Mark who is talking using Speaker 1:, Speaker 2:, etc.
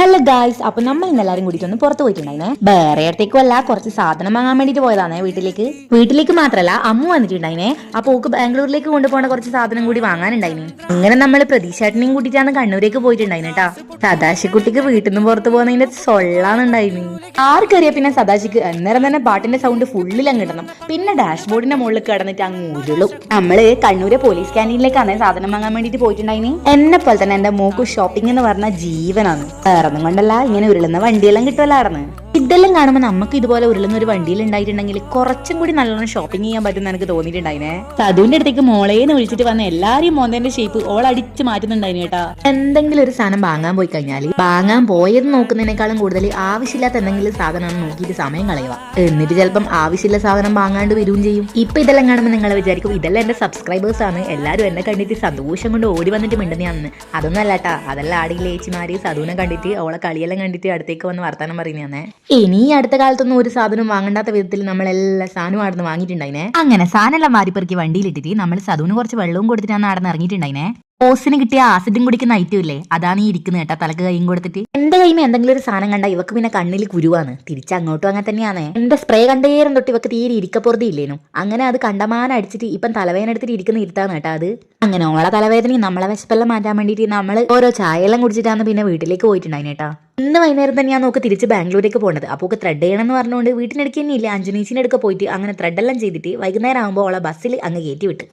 Speaker 1: Hello guys, അപ്പൊ നമ്മൾ ഇന്നെല്ലാരും കൂടിയിട്ട് ഒന്ന് പുറത്ത് പോയിട്ടുണ്ടായിരുന്നേ. വേറെ ഇടത്തേക്കും അല്ല, കുറച്ച് സാധനം വാങ്ങാൻ വേണ്ടിട്ട് പോയതാണേ. വീട്ടിലേക്ക് മാത്രല്ല, അമ്മു വന്നിട്ടുണ്ടായിനെ. അപ്പൊ ഓക്ക് ബാംഗ്ലൂരിലേക്ക് കൊണ്ടുപോകേണ്ട കുറച്ച് സാധനം കൂടി വാങ്ങാനുണ്ടായിന്. അങ്ങനെ നമ്മൾ പ്രതീക്ഷേട്ടനെയും കൂട്ടിട്ടാണ് കണ്ണൂരേക്ക് പോയിട്ടുണ്ടായിന് കേട്ടാ. സദാശിക്കുട്ടിക്ക് വീട്ടിൽ നിന്ന് പുറത്ത് പോകുന്നതിന്റെ സൊള്ളാന്നുണ്ടായിന്. ആർക്കറിയാം പിന്നെ സദാശിക്ക് അന്നേരം തന്നെ പാട്ടിന്റെ സൗണ്ട് ഫുള്ളിൽ അങ്ങ് ഇടണം. പിന്നെ ഡാഷ്ബോർഡിന്റെ മുകളിൽ കിടന്നിട്ട് അങ്ങ് ഉരുളും. നമ്മള് കണ്ണൂര് പോലീസ് ക്യാന്റീനിലേക്കാണ് സാധനം വാങ്ങാൻ വേണ്ടിട്ട് പോയിട്ടുണ്ടായിന്. എന്നെ പോലെ തന്നെ എന്റെ മോക്ക് ഷോപ്പിംഗ് എന്ന് പറഞ്ഞ ജീവനാണ്. വേറൊന്നും കൊണ്ടല്ല, ഇങ്ങനെ ഉരുളുന്ന വണ്ടിയെല്ലാം കിട്ടുമല്ലായിരുന്നു. ഇതെല്ലാം കാണുമ്പോൾ നമുക്ക് ഇതുപോലെ ഉരുളുന്ന ഒരു വണ്ടിയിൽ ഉണ്ടായിട്ടുണ്ടെങ്കിൽ കുറച്ചും കൂടി നല്ലോണം ഷോപ്പിംഗ് ചെയ്യാൻ പറ്റും എനിക്ക് തോന്നിയിട്ടുണ്ടായിനെ. സതുവിന്റെ അടുത്തേക്ക് മോളേന്ന് വിളിച്ചിട്ട് വന്ന എല്ലാരെയും മോന്തേന്റെ ഷേപ്പ് ഓൾ അടിച്ച് മാറ്റുന്നുണ്ടായിന് കേട്ടാ. എന്തെങ്കിലും ഒരു സാധനം വാങ്ങാൻ പോയി കഴിഞ്ഞാൽ വാങ്ങാൻ പോയത് നോക്കുന്നതിനേക്കാളും കൂടുതൽ ആവശ്യമില്ലാത്ത എന്തെങ്കിലും സാധനം നോക്കിയിട്ട് സമയം കളയുക. എന്നിട്ട് ചിലപ്പം ആവശ്യമില്ല സാധനം വാങ്ങാണ്ട് വരികയും ചെയ്യും. ഇപ്പൊ ഇതെല്ലാം കാണുമ്പോൾ നിങ്ങൾ വിചാരിക്കും ഇതെല്ലാം എന്റെ സബ്സ്ക്രൈബേഴ്സ് ആണ്, എല്ലാവരും എന്നെ കണ്ടിട്ട് സന്തോഷം കൊണ്ട് ഓടി വന്നിട്ട് മിണ്ടുന്നതാണെന്ന്. അതൊന്നും അല്ലാട്ടാ, അതെല്ലാം ആടിയിലെ ചേച്ചിമാര് സതുവിനെ കണ്ടിട്ട് അവളെ കളിയെല്ലാം കണ്ടിട്ട് അടുത്തേക്ക് വന്ന് വർത്താനം പറയുന്നതാണ്. ഇനി അടുത്ത കാലത്തൊന്നും ഒരു സാധനം വാങ്ങണ്ടാത്ത വിധത്തിൽ നമ്മളെല്ലാം സാധനം ആടുന്ന് വാങ്ങിയിട്ടുണ്ടായിനെ. അങ്ങനെ സാധനം എല്ലാം വാരിപ്പെറുക്കി വണ്ടിയിലിട്ടിട്ട് നമ്മൾ സതുവിന് കുറച്ച് വെള്ളവും കൊടുത്തിട്ടാണ് ആടുന്ന് ഇറങ്ങിയിട്ടുണ്ടായിനെ. ഓസിന് കിട്ടിയ ആസിഡും കുടിക്കുന്ന ഐറ്റം ഇല്ലേ, അതാണ് ഈ ഇരിക്കുന്നത് കേട്ടാ. തലക്ക് കൈയും കൊടുത്തിട്ട് എന്റെ കൈമ എന്തെങ്കിലും ഒരു സാധനം കണ്ട ഇവക്ക് പിന്നെ കണ്ണിൽ കുരുവാണ്. തിരിച്ചങ്ങോട്ടും അങ്ങനെ തന്നെയാണ്. എന്റെ സ്പ്രേ കണ്ടേരം തൊട്ട് ഇവക്ക് തീരെ ഇരിക്കപ്പുറത്തി ഇല്ലേനു. അങ്ങനെ അത് കണ്ടമാനം അടിച്ചിട്ട് ഇപ്പം തലവേദന എടുത്തിട്ട് ഇരിക്കുന്ന ഇരുത്താണ് കേട്ടാ അത്. അങ്ങനെ ഓളെ തലവേദനയും നമ്മളെ വിശപ്പെല്ലാം മാറ്റാൻ വേണ്ടിയിട്ട് നമ്മൾ ഓരോ ചായയെല്ലാം കുടിച്ചിട്ടാണ് പിന്നെ വീട്ടിലേക്ക് പോയിട്ടുണ്ടായിന് കേട്ടാ. ഇന്ന് വൈകുന്നേരം തന്നെയാണ് നോക്ക് തിരിച്ച് ബാംഗ്ലൂരേക്ക് പോകുന്നത്. അപ്പോൾ ത്രെഡ് ചെയ്യണം എന്ന് പറഞ്ഞുകൊണ്ട് വീട്ടിനടുക്ക് തന്നെ ഇല്ല, അഞ്ജനീച്ചിന്റെ അടുക്ക പോയിട്ട് അങ്ങനെ ത്രെഡ് എല്ലാം ചെയ്തിട്ട് വൈകുന്നേരം ആകുമ്പോൾ ഓളെ ബസ്സിൽ അങ്ങ് കയറ്റി വിട്ട്.